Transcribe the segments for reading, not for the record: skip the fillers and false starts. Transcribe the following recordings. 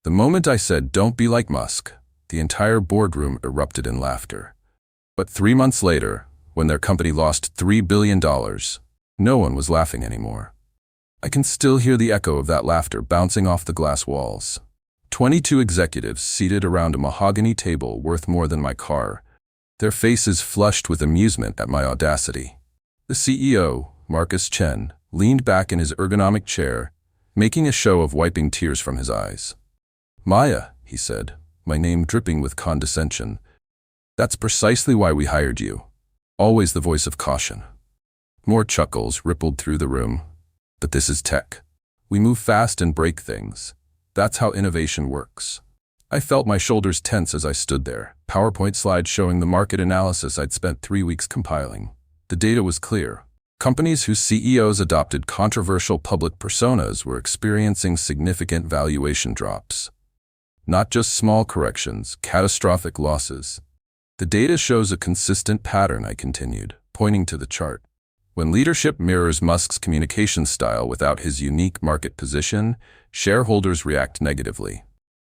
The moment I said, "Don't be like Musk," the entire boardroom erupted in laughter. But 3 months later, when their company lost $3 billion, no one was laughing anymore. I can still hear the echo of that laughter bouncing off the glass walls. 22 executives seated around a mahogany table worth more than my car, their faces flushed with amusement at my audacity. The CEO, Marcus Chen, leaned back in his ergonomic chair, making a show of wiping tears from his eyes. "Maya," he said, my name dripping with condescension, "that's precisely why we hired you." Always the voice of caution. More chuckles rippled through the room. But this is tech. We move fast and break things. That's how innovation works. I felt my shoulders tense as I stood there, PowerPoint slides showing the market analysis I'd spent 3 weeks compiling. The data was clear. Companies whose CEOs adopted controversial public personas were experiencing significant valuation drops. Not just small corrections, catastrophic losses. The data shows a consistent pattern, I continued, pointing to the chart. When leadership mirrors Musk's communication style without his unique market position, shareholders react negatively.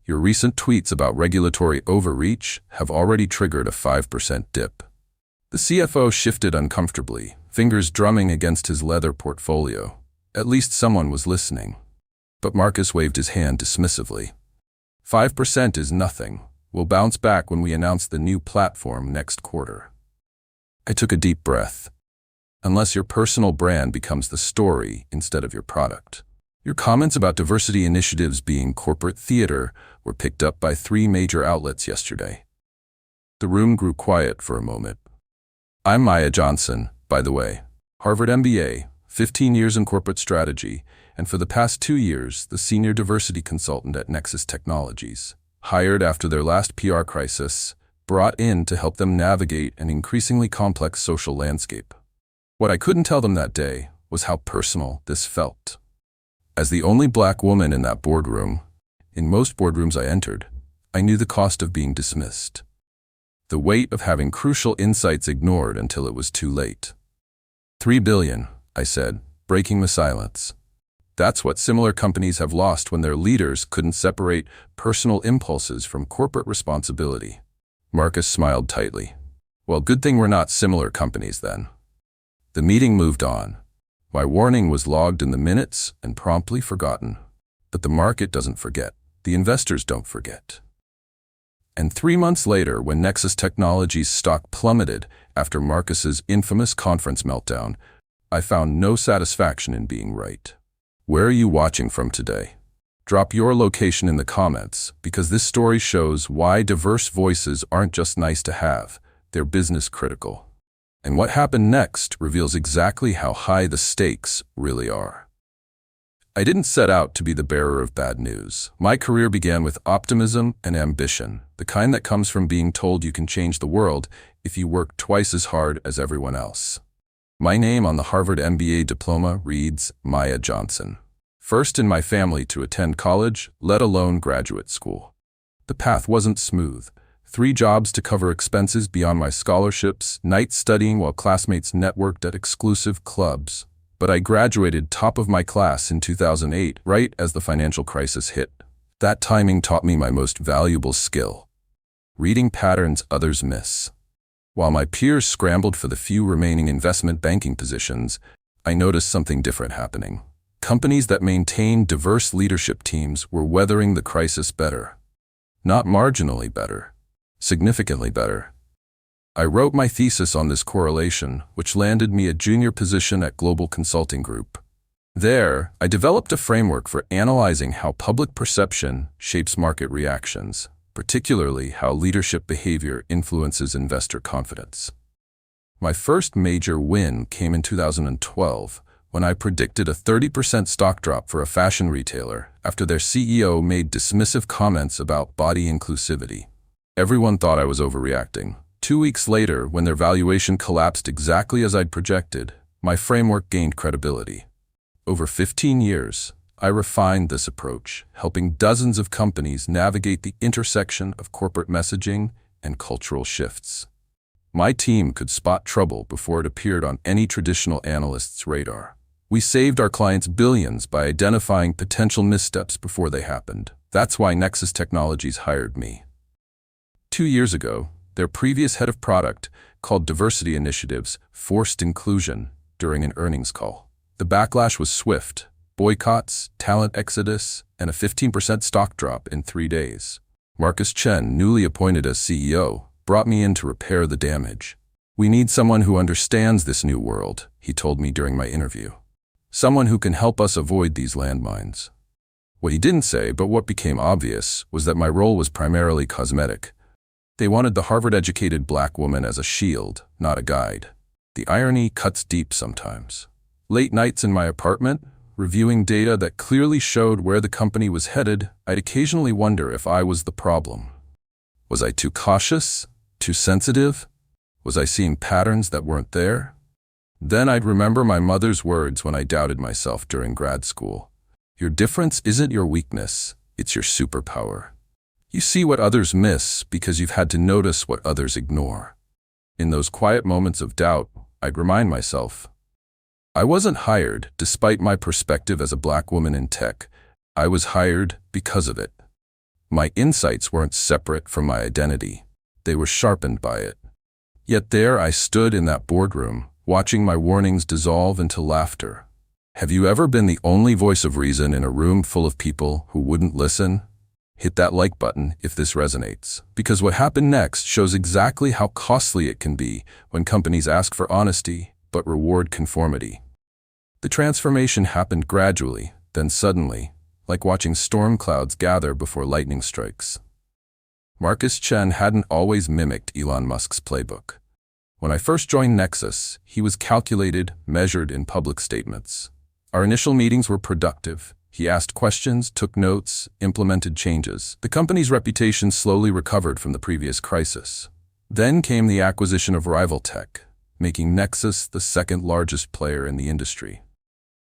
Your recent tweets about regulatory overreach have already triggered a 5% dip. The CFO shifted uncomfortably, fingers drumming against his leather portfolio. At least someone was listening. But Marcus waved his hand dismissively. 5% is nothing. We'll bounce back when we announce the new platform next quarter. I took a deep breath. Unless your personal brand becomes the story instead of your product. Your comments about diversity initiatives being corporate theater were picked up by 3 major outlets yesterday. The room grew quiet for a moment. I'm Maya Johnson, by the way. Harvard MBA, 15 years in corporate strategy, and for the past 2 years, the senior diversity consultant at Nexus Technologies. Hired after their last PR crisis, brought in to help them navigate an increasingly complex social landscape. What I couldn't tell them that day was how personal this felt. As the only black woman in that boardroom, in most boardrooms I entered, I knew the cost of being dismissed. The weight of having crucial insights ignored until it was too late. $3 billion, I said, breaking the silence. That's what similar companies have lost when their leaders couldn't separate personal impulses from corporate responsibility. Marcus smiled tightly. Well, good thing we're not similar companies then. The meeting moved on. My warning was logged in the minutes and promptly forgotten. But the market doesn't forget. The investors don't forget. And 3 months later, when Nexus Technologies' stock plummeted after Marcus's infamous conference meltdown, I found no satisfaction in being right. Where are you watching from today? Drop your location in the comments, because this story shows why diverse voices aren't just nice to have, they're business critical. And what happened next reveals exactly how high the stakes really are. I didn't set out to be the bearer of bad news. My career began with optimism and ambition, the kind that comes from being told you can change the world if you work twice as hard as everyone else. My name on the Harvard MBA diploma reads Maya Johnson. First in my family to attend college, let alone graduate school. The path wasn't smooth. 3 jobs to cover expenses beyond my scholarships, nights studying while classmates networked at exclusive clubs. But I graduated top of my class in 2008, right as the financial crisis hit. That timing taught me my most valuable skill: reading patterns others miss. While my peers scrambled for the few remaining investment banking positions, I noticed something different happening. Companies that maintained diverse leadership teams were weathering the crisis better. Not marginally better. Significantly better. I wrote my thesis on this correlation, which landed me a junior position at Global Consulting Group. There, I developed a framework for analyzing how public perception shapes market reactions, particularly how leadership behavior influences investor confidence. My first major win came in 2012, when I predicted a 30% stock drop for a fashion retailer after their CEO made dismissive comments about body inclusivity. Everyone thought I was overreacting. 2 weeks later, when their valuation collapsed exactly as I'd projected, my framework gained credibility. Over 15 years, I refined this approach, helping dozens of companies navigate the intersection of corporate messaging and cultural shifts. My team could spot trouble before it appeared on any traditional analyst's radar. We saved our clients billions by identifying potential missteps before they happened. That's why Nexus Technologies hired me. 2 years ago, their previous head of product called diversity initiatives forced inclusion during an earnings call. The backlash was swift: boycotts, talent exodus, and a 15% stock drop in 3 days. Marcus Chen, newly appointed as CEO, brought me in to repair the damage. "We need someone who understands this new world," he told me during my interview. "Someone who can help us avoid these landmines." What he didn't say, but what became obvious, was that my role was primarily cosmetic. They wanted the Harvard-educated black woman as a shield, not a guide. The irony cuts deep sometimes. Late nights in my apartment, reviewing data that clearly showed where the company was headed, I'd occasionally wonder if I was the problem. Was I too cautious? Too sensitive? Was I seeing patterns that weren't there? Then I'd remember my mother's words when I doubted myself during grad school. "Your difference isn't your weakness, it's your superpower. You see what others miss because you've had to notice what others ignore." In those quiet moments of doubt, I'd remind myself, I wasn't hired despite my perspective as a black woman in tech. I was hired because of it. My insights weren't separate from my identity. They were sharpened by it. Yet there I stood in that boardroom, watching my warnings dissolve into laughter. Have you ever been the only voice of reason in a room full of people who wouldn't listen? Hit that like button if this resonates, because what happened next shows exactly how costly it can be when companies ask for honesty but reward conformity. The transformation happened gradually, then suddenly, like watching storm clouds gather before lightning strikes. Marcus Chen hadn't always mimicked Elon Musk's playbook. When I first joined Nexus, he was calculated, measured in public statements. Our initial meetings were productive. He asked questions, took notes, implemented changes. The company's reputation slowly recovered from the previous crisis. Then came the acquisition of rival tech, making Nexus the second largest player in the industry.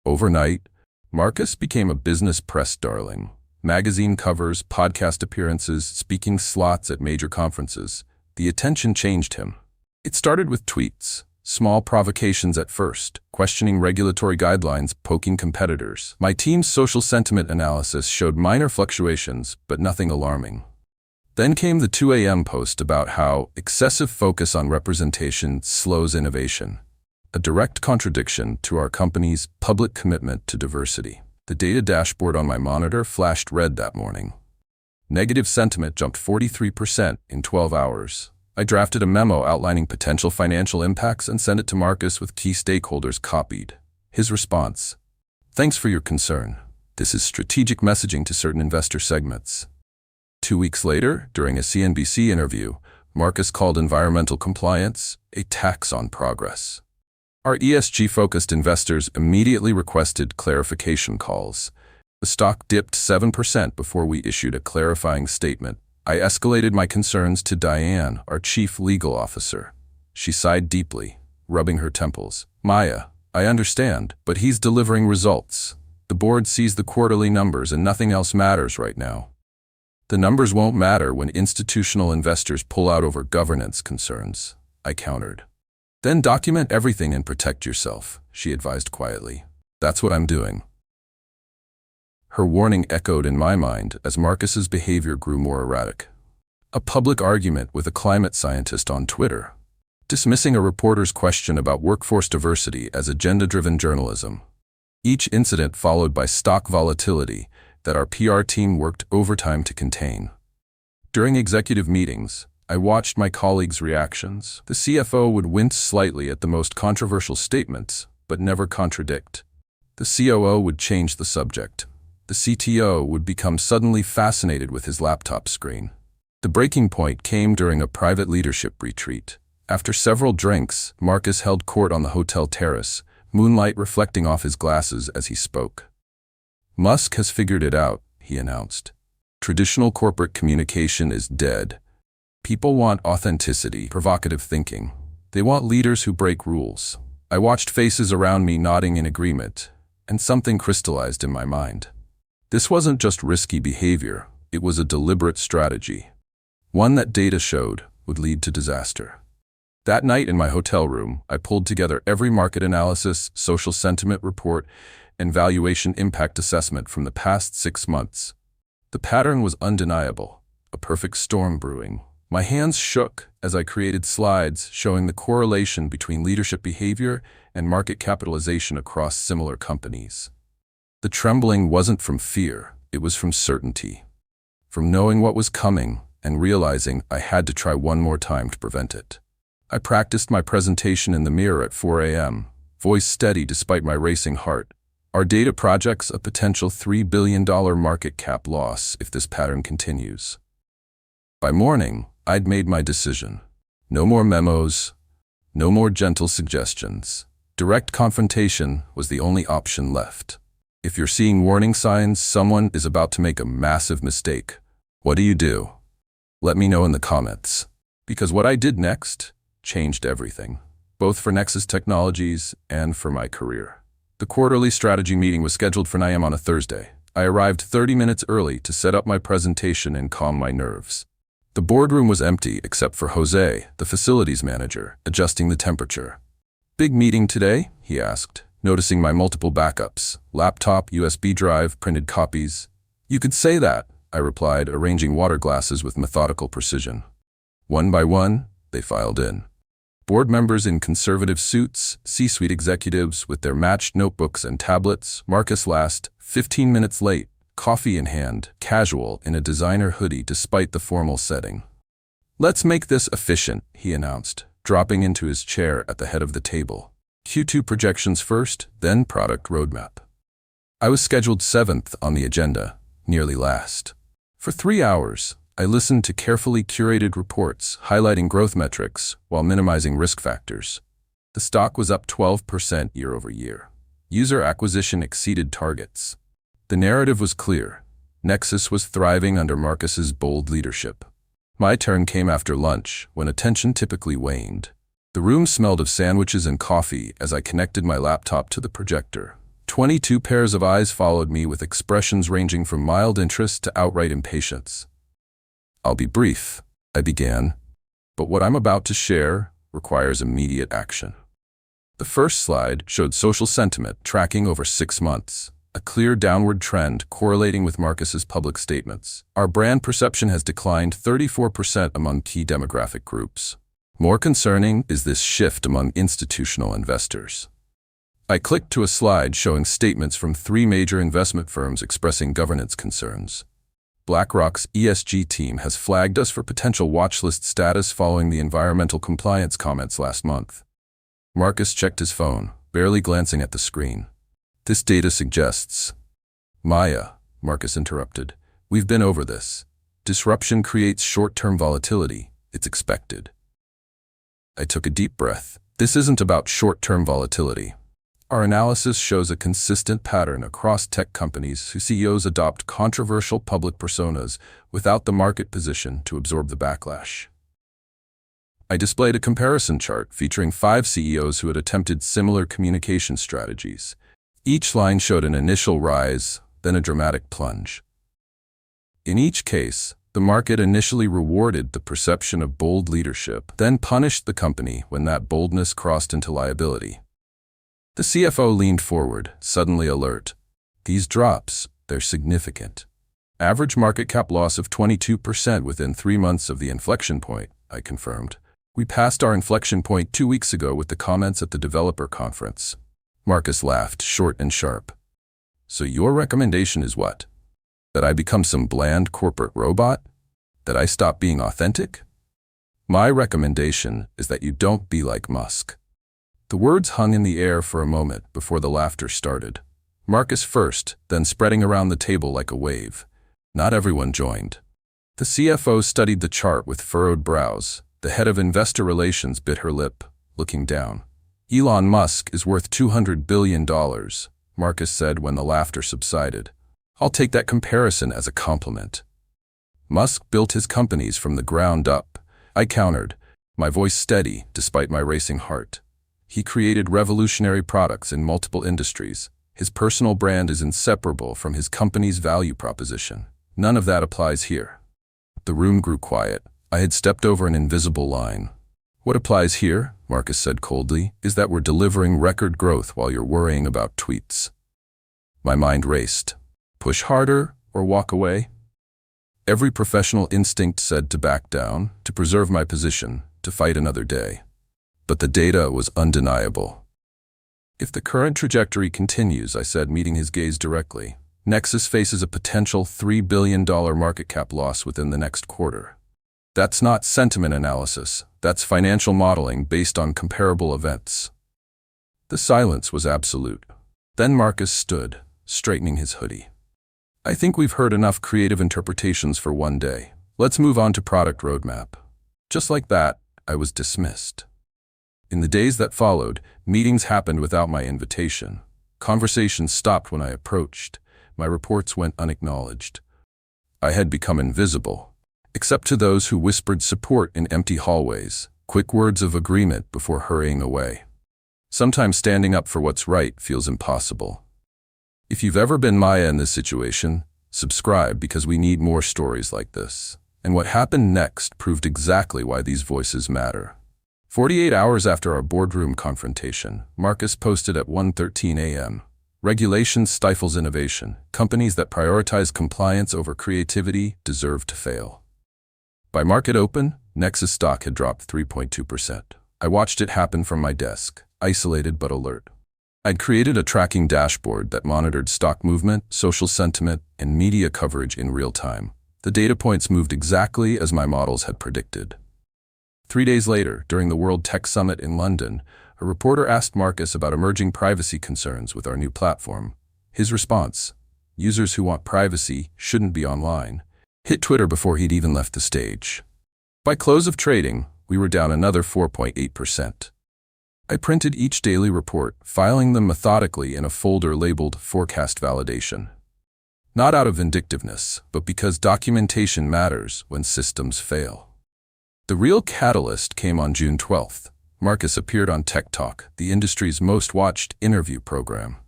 Overnight, Marcus became a business press darling. Magazine covers, podcast appearances, speaking slots at major conferences. The attention changed him. It started with tweets. Small provocations at first, questioning regulatory guidelines, poking competitors. My team's social sentiment analysis showed minor fluctuations, but nothing alarming. Then came the 2 a.m. post about how excessive focus on representation slows innovation, a direct contradiction to our company's public commitment to diversity. The data dashboard on my monitor flashed red that morning. Negative sentiment jumped 43% in 12 hours. I drafted a memo outlining potential financial impacts and sent it to Marcus with key stakeholders copied. His response: "Thanks for your concern. This is strategic messaging to certain investor segments." 2 weeks later, during a CNBC interview, Marcus called environmental compliance a tax on progress. Our ESG-focused investors immediately requested clarification calls. The stock dipped 7% before we issued a clarifying statement. I escalated my concerns to Diane, our chief legal officer. She sighed deeply, rubbing her temples. "Maya, I understand, but he's delivering results. The board sees the quarterly numbers and nothing else matters right now." "The numbers won't matter when institutional investors pull out over governance concerns," I countered. "Then document everything and protect yourself," she advised quietly. "That's what I'm doing." Her warning echoed in my mind as Marcus's behavior grew more erratic. A public argument with a climate scientist on Twitter. Dismissing a reporter's question about workforce diversity as agenda-driven journalism. Each incident followed by stock volatility that our PR team worked overtime to contain. During executive meetings, I watched my colleagues' reactions. The CFO would wince slightly at the most controversial statements, but never contradict. The COO would change the subject. The CTO would become suddenly fascinated with his laptop screen. The breaking point came during a private leadership retreat. After several drinks, Marcus held court on the hotel terrace, moonlight reflecting off his glasses as he spoke. "Musk has figured it out," he announced. "Traditional corporate communication is dead. People want authenticity, provocative thinking. They want leaders who break rules." I watched faces around me nodding in agreement, and something crystallized in my mind. This wasn't just risky behavior, it was a deliberate strategy. One that data showed would lead to disaster. That night in my hotel room, I pulled together every market analysis, social sentiment report, and valuation impact assessment from the past 6 months. The pattern was undeniable, a perfect storm brewing. My hands shook as I created slides showing the correlation between leadership behavior and market capitalization across similar companies. The trembling wasn't from fear, it was from certainty. From knowing what was coming and realizing I had to try one more time to prevent it. I practiced my presentation in the mirror at 4 a.m., voice steady despite my racing heart. Our data projects a potential $3 billion market cap loss if this pattern continues. By morning, I'd made my decision. No more memos, no more gentle suggestions. Direct confrontation was the only option left. If you're seeing warning signs someone is about to make a massive mistake, what do you do? Let me know in the comments. Because what I did next changed everything, both for Nexus Technologies and for my career. The quarterly strategy meeting was scheduled for 9 a.m. on a Thursday. I arrived 30 minutes early to set up my presentation and calm my nerves. The boardroom was empty except for Jose, the facilities manager, adjusting the temperature. "Big meeting today?" he asked, noticing my multiple backups, laptop, USB drive, printed copies. "You could say that," I replied, arranging water glasses with methodical precision. One by one, they filed in. Board members in conservative suits, C-suite executives with their matched notebooks and tablets, Marcus last, 15 minutes late, coffee in hand, casual in a designer hoodie despite the formal setting. "Let's make this efficient," he announced, dropping into his chair at the head of the table. Q2 projections first, then product roadmap. I was scheduled 7th on the agenda, nearly last. For 3 hours, I listened to carefully curated reports highlighting growth metrics while minimizing risk factors. The stock was up 12% year over year. User acquisition exceeded targets. The narrative was clear. Nexus was thriving under Marcus's bold leadership. My turn came after lunch, when attention typically waned. The room smelled of sandwiches and coffee as I connected my laptop to the projector. 22 pairs of eyes followed me with expressions ranging from mild interest to outright impatience. "I'll be brief," I began, "but what I'm about to share requires immediate action." The first slide showed social sentiment tracking over 6 months, a clear downward trend correlating with Marcus's public statements. Our brand perception has declined 34% among key demographic groups. More concerning is this shift among institutional investors. I clicked to a slide showing statements from 3 major investment firms expressing governance concerns. BlackRock's ESG team has flagged us for potential watchlist status following the environmental compliance comments last month. Marcus checked his phone, barely glancing at the screen. "This data suggests—" "Maya," Marcus interrupted. "We've been over this. Disruption creates short-term volatility. It's expected." I took a deep breath. This isn't about short-term volatility. Our analysis shows a consistent pattern across tech companies whose CEOs adopt controversial public personas without the market position to absorb the backlash. I displayed a comparison chart featuring 5 CEOs who had attempted similar communication strategies. Each line showed an initial rise, then a dramatic plunge. In each case, the market initially rewarded the perception of bold leadership, then punished the company when that boldness crossed into liability. The CFO leaned forward, suddenly alert. "These drops, they're significant. Average market cap loss of 22% within 3 months of the inflection point," I confirmed. "We passed our inflection point 2 weeks ago with the comments at the developer conference." Marcus laughed, short and sharp. "So your recommendation is what? That I become some bland corporate robot? That I stop being authentic?" "My recommendation is that you don't be like Musk." The words hung in the air for a moment before the laughter started. Marcus first, then spreading around the table like a wave. Not everyone joined. The CFO studied the chart with furrowed brows. The head of investor relations bit her lip, looking down. "Elon Musk is worth $200 billion, Marcus said when the laughter subsided. "I'll take that comparison as a compliment." "Musk built his companies from the ground up," I countered, my voice steady despite my racing heart. "He created revolutionary products in multiple industries. His personal brand is inseparable from his company's value proposition. None of that applies here." The room grew quiet. I had stepped over an invisible line. "What applies here," Marcus said coldly, "is that we're delivering record growth while you're worrying about tweets." My mind raced. Push harder or walk away? Every professional instinct said to back down, to preserve my position, to fight another day. But the data was undeniable. If the current trajectory continues, I said, meeting his gaze directly, Nexus faces a potential $3 billion market cap loss within the next quarter. That's not sentiment analysis, that's financial modeling based on comparable events. The silence was absolute. Then Marcus stood, straightening his hoodie. I think we've heard enough creative interpretations for one day. Let's move on to product roadmap. Just like that, I was dismissed. In the days that followed, meetings happened without my invitation. Conversations stopped when I approached. My reports went unacknowledged. I had become invisible, except to those who whispered support in empty hallways, quick words of agreement before hurrying away. Sometimes standing up for what's right feels impossible. If you've ever been Maya in this situation, subscribe because we need more stories like this. And what happened next proved exactly why these voices matter. 48 hours after our boardroom confrontation, Marcus posted at 1:13 a.m. Regulation stifles innovation. Companies that prioritize compliance over creativity deserve to fail. By market open, Nexus stock had dropped 3.2%. I watched it happen from my desk, isolated but alert. I'd created a tracking dashboard that monitored stock movement, social sentiment, and media coverage in real time. The data points moved exactly as my models had predicted. 3 days later, during the World Tech Summit in London, a reporter asked Marcus about emerging privacy concerns with our new platform. His response, "Users who want privacy shouldn't be online," hit Twitter before he'd even left the stage. By close of trading, we were down another 4.8%. I printed each daily report, filing them methodically in a folder labeled Forecast Validation. Not out of vindictiveness, but because documentation matters when systems fail. The real catalyst came on June 12th. Marcus appeared on Tech Talk, the industry's most watched interview program.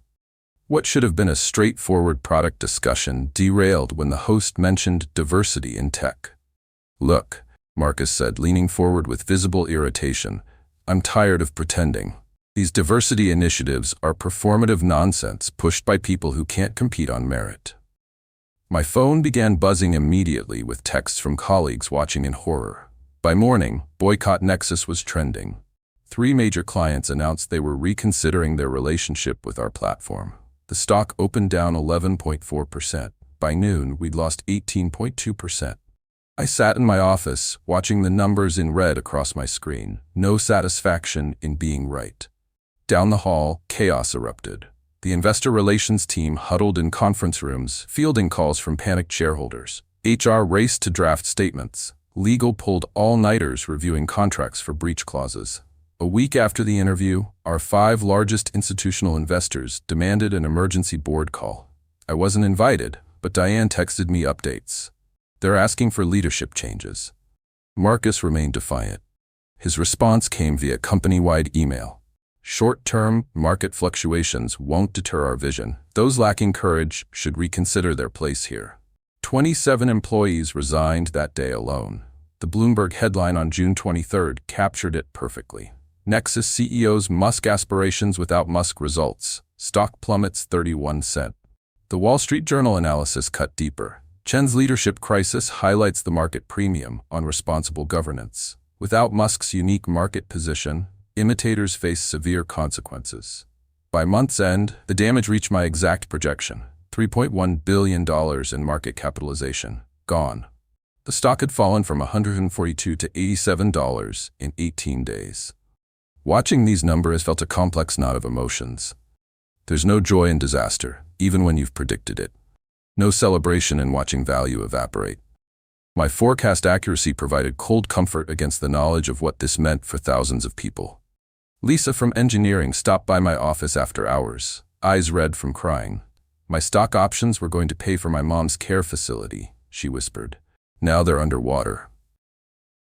What should have been a straightforward product discussion derailed when the host mentioned diversity in tech. "Look," Marcus said, leaning forward with visible irritation, "I'm tired of pretending. These diversity initiatives are performative nonsense pushed by people who can't compete on merit." My phone began buzzing immediately with texts from colleagues watching in horror. By morning, Boycott Nexus was trending. 3 major clients announced they were reconsidering their relationship with our platform. The stock opened down 11.4%. By noon, we'd lost 18.2%. I sat in my office, watching the numbers in red across my screen. No satisfaction in being right. Down the hall, chaos erupted. The investor relations team huddled in conference rooms, fielding calls from panicked shareholders. HR raced to draft statements. Legal pulled all-nighters reviewing contracts for breach clauses. A week after the interview, our 5 largest institutional investors demanded an emergency board call. I wasn't invited, but Diane texted me updates. They're asking for leadership changes. Marcus remained defiant. His response came via company-wide email. "Short-term market fluctuations won't deter our vision. Those lacking courage should reconsider their place here." 27 employees resigned that day alone. The Bloomberg headline on June 23rd captured it perfectly. Nexus CEO's Musk aspirations without Musk results. Stock plummets 31 cents. The Wall Street Journal analysis cut deeper. Chen's leadership crisis highlights the market premium on responsible governance. Without Musk's unique market position, imitators face severe consequences. By month's end, the damage reached my exact projection. $3.1 billion in market capitalization, gone. The stock had fallen from $142 to $87 in 18 days. Watching these numbers felt a complex knot of emotions. There's no joy in disaster, even when you've predicted it. No celebration in watching value evaporate. My forecast accuracy provided cold comfort against the knowledge of what this meant for thousands of people. Lisa from engineering stopped by my office after hours, eyes red from crying. "My stock options were going to pay for my mom's care facility," she whispered. "Now they're underwater."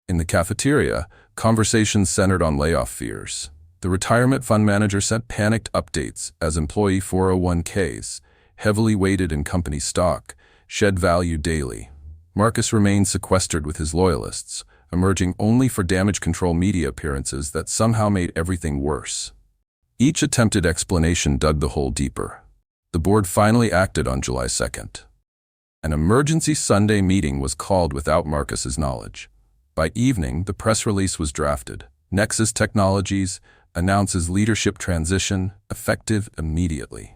In the cafeteria, conversations centered on layoff fears. The retirement fund manager sent panicked updates as employee 401ks, heavily weighted in company stock, shed value daily. Marcus remained sequestered with his loyalists, emerging only for damage control media appearances that somehow made everything worse. Each attempted explanation dug the hole deeper. The board finally acted on July 2nd. An emergency Sunday meeting was called without Marcus's knowledge. By evening, the press release was drafted. Nexus Technologies announces leadership transition, effective immediately.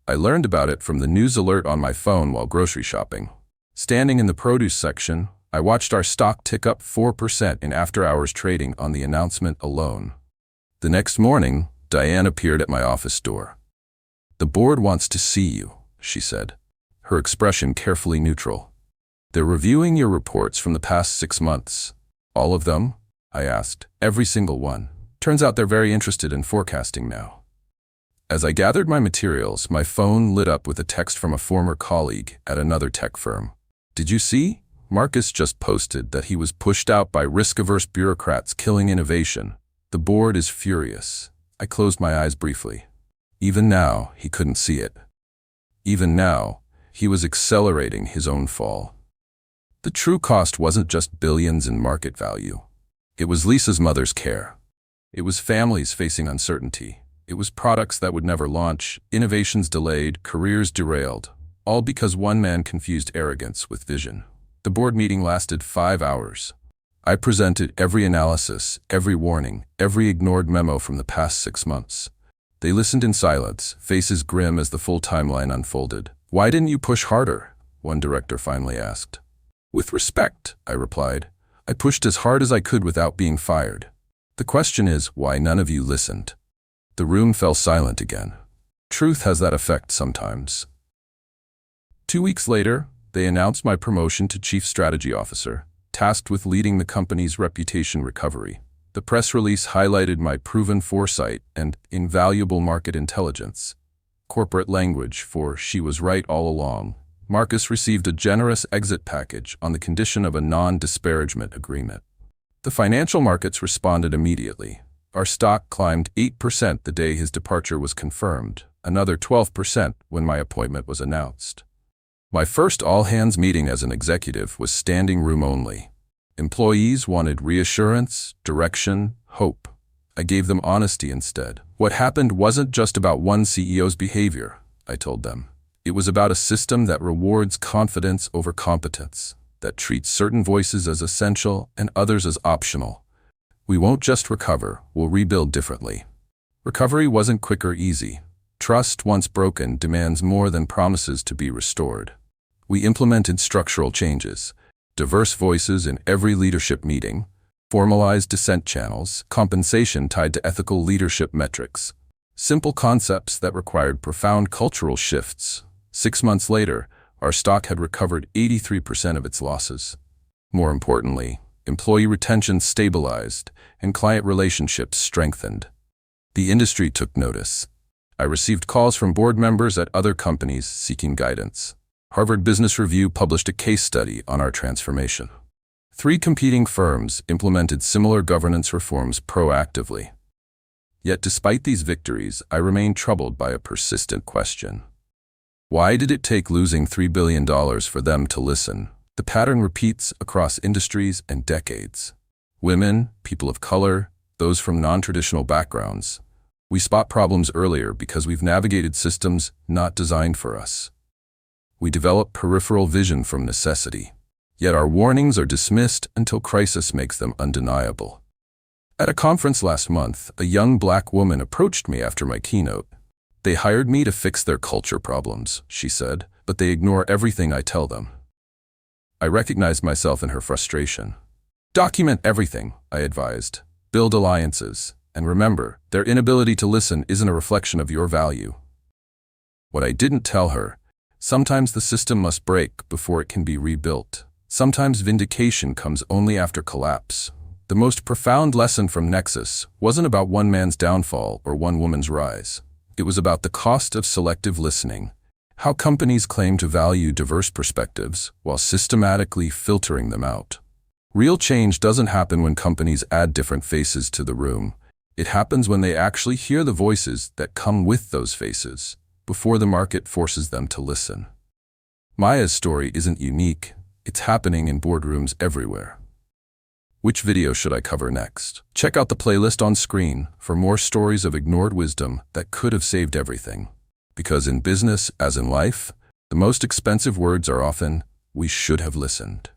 I learned about it from the news alert on my phone while grocery shopping. Standing in the produce section, I watched our stock tick up 4% in after-hours trading on the announcement alone. The next morning, Diane appeared at my office door. "The board wants to see you," she said, her expression carefully neutral. "They're reviewing your reports from the past 6 months." "All of them?" I asked. "Every single one. Turns out they're very interested in forecasting now." As I gathered my materials, my phone lit up with a text from a former colleague at another tech firm. "Did you see? Marcus just posted that he was pushed out by risk-averse bureaucrats killing innovation. The board is furious." I closed my eyes briefly. Even now, he couldn't see it. Even now, he was accelerating his own fall. The true cost wasn't just billions in market value. It was Lisa's mother's care. It was families facing uncertainty. It was products that would never launch, innovations delayed, careers derailed, all because one man confused arrogance with vision. The board meeting lasted 5 hours. I presented every analysis, every warning, every ignored memo from the past 6 months. They listened in silence, faces grim as the full timeline unfolded. "Why didn't you push harder?" one director finally asked. "With respect," I replied, "I pushed as hard as I could without being fired. The question is why none of you listened." The room fell silent again. Truth has that effect sometimes. 2 weeks later, they announced my promotion to Chief Strategy Officer, tasked with leading the company's reputation recovery. The press release highlighted my proven foresight and invaluable market intelligence. Corporate language for "she was right all along." Marcus received a generous exit package on the condition of a non-disparagement agreement. The financial markets responded immediately. Our stock climbed 8% the day his departure was confirmed, another 12% when my appointment was announced. My first all-hands meeting as an executive was standing room only. Employees wanted reassurance, direction, hope. I gave them honesty instead. What happened wasn't just about one CEO's behavior, I told them. It was about a system that rewards confidence over competence, that treats certain voices as essential and others as optional. We won't just recover, we'll rebuild differently. Recovery wasn't quick or easy. Trust, once broken, demands more than promises to be restored. We implemented structural changes, diverse voices in every leadership meeting, formalized dissent channels, compensation tied to ethical leadership metrics, simple concepts that required profound cultural shifts. 6 months later, our stock had recovered 83% of its losses. More importantly, employee retention stabilized and client relationships strengthened. The industry took notice. I received calls from board members at other companies seeking guidance. Harvard Business Review published a case study on our transformation. 3 competing firms implemented similar governance reforms proactively. Yet despite these victories, I remain troubled by a persistent question. Why did it take losing $3 billion for them to listen? The pattern repeats across industries and decades. Women, people of color, those from non-traditional backgrounds. We spot problems earlier because we've navigated systems not designed for us. We develop peripheral vision from necessity. Yet our warnings are dismissed until crisis makes them undeniable. At a conference last month, a young black woman approached me after my keynote. "They hired me to fix their culture problems," she said, "but they ignore everything I tell them." I recognized myself in her frustration. "Document everything," I advised. "Build alliances. And remember, their inability to listen isn't a reflection of your value." What I didn't tell her, sometimes the system must break before it can be rebuilt. Sometimes vindication comes only after collapse. The most profound lesson from Nexus wasn't about one man's downfall or one woman's rise. It was about the cost of selective listening, how companies claim to value diverse perspectives while systematically filtering them out. Real change doesn't happen when companies add different faces to the room. It happens when they actually hear the voices that come with those faces, before the market forces them to listen. Maya's story isn't unique. It's happening in boardrooms everywhere. Which video should I cover next? Check out the playlist on screen for more stories of ignored wisdom that could have saved everything. Because in business, as in life, The most expensive words are often, "We should have listened."